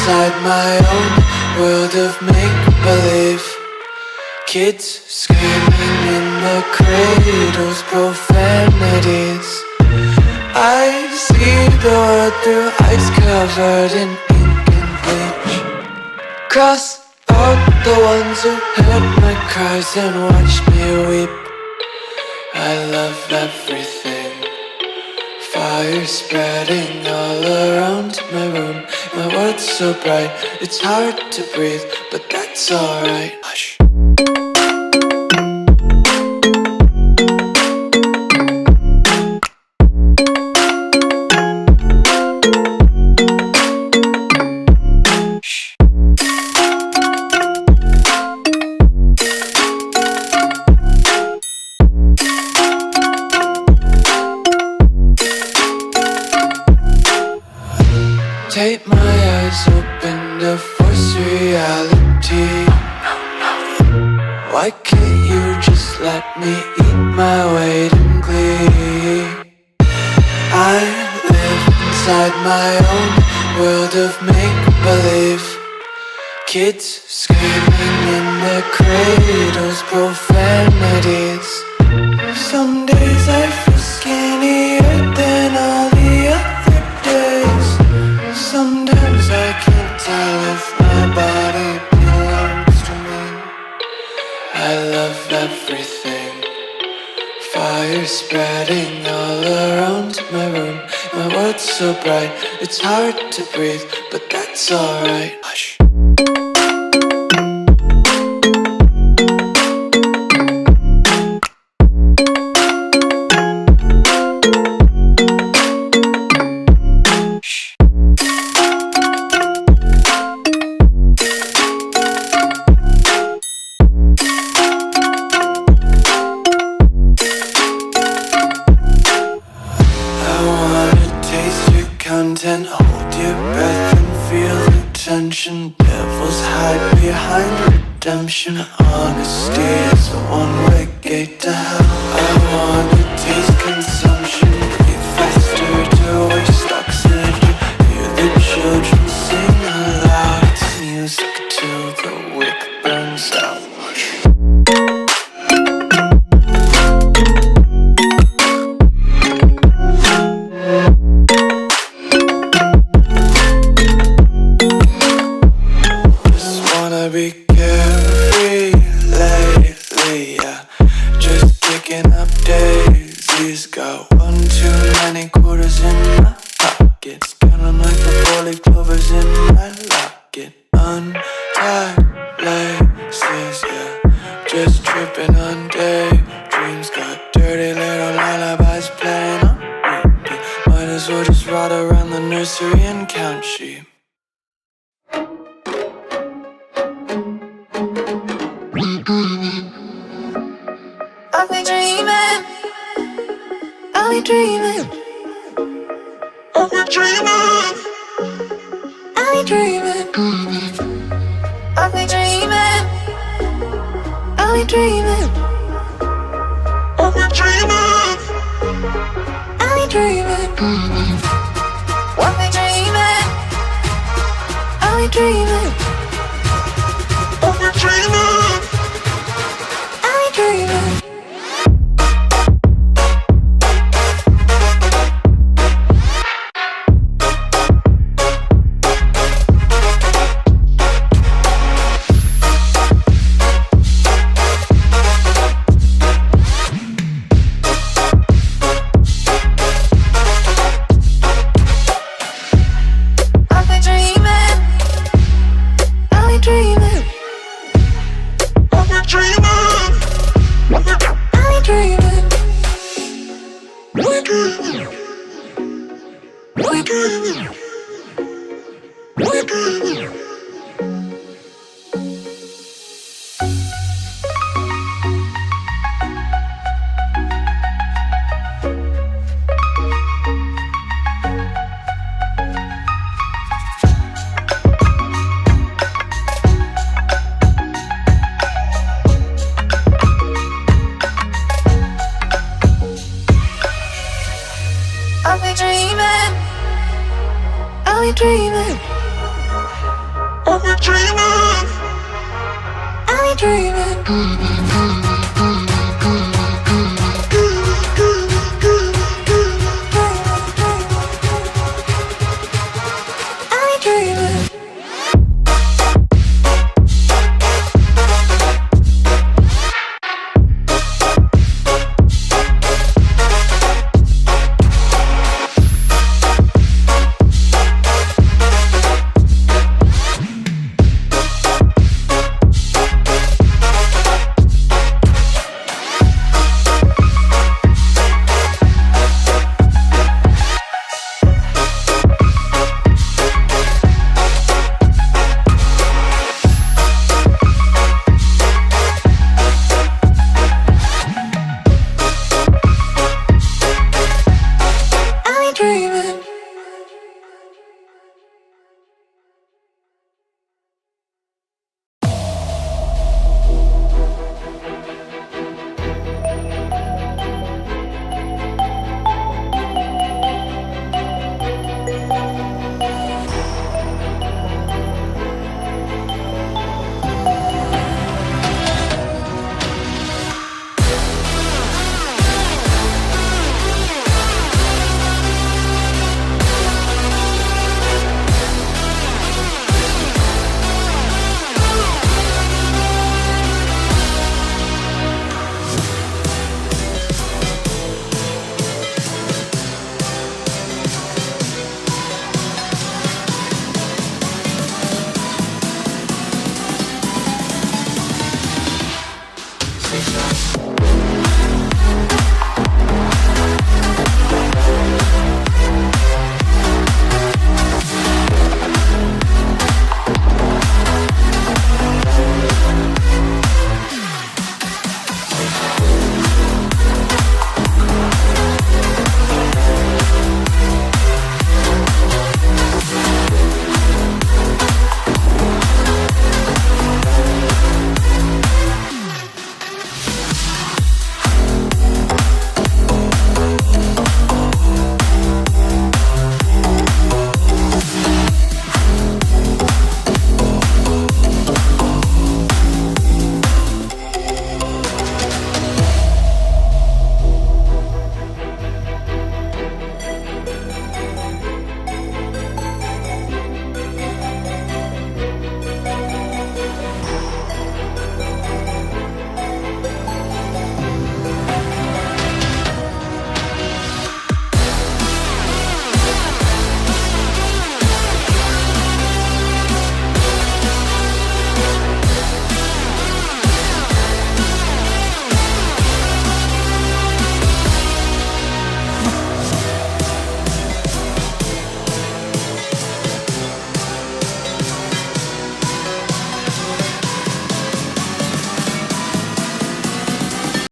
inside my own world of make-believe. Kids screaming in the cradles, profanities. I see the world through ice covered in ink and bleach. Cross out the ones who heard my cries and watched me weep. I love everything. Fire spreading all around my room. My world's so bright, it's hard to breathe, but that's alright. Hush. Take my eyes open to force reality. Why can't you just let me eat my weight in glee? I live inside my own world of make-believe. Kids screaming in their cradles, profanities. Some days I feel skinnier than all the other days. Sometimes I can't tell if my body belongs to me. I love everything. Fire spreading all around my room. My world's so bright, it's hard to breathe, but that's alright. Hush. Content, hold your breath and feel the tension. Devils hide behind redemption. Honesty is a one-way gate to hell. I wanna taste consumption. Breathe faster to waste oxygen. Hear the children sing aloud. It's music till the wick burns out. Be carefree lately, yeah. Just picking up daisies. Got one too many quarters in my pockets. Counting like the 4-leaf clovers in my locket. Untied laces, yeah. Just tripping on daydreams. Got dirty little lullabies playing on repeat. Might as well just ride around the nursery and count sheep. I'll be dreaming. I'll be dreaming. I'll be dreaming. I'll be dreaming. I'll be dreaming. I'll be dreaming. I'll be dreaming. I'll be dreaming. I'll be dreaming. I'll be dreaming. I'll be dreaming. I'll be dreaming. I'll be dreaming. I'll be dreaming. I'll be dreaming.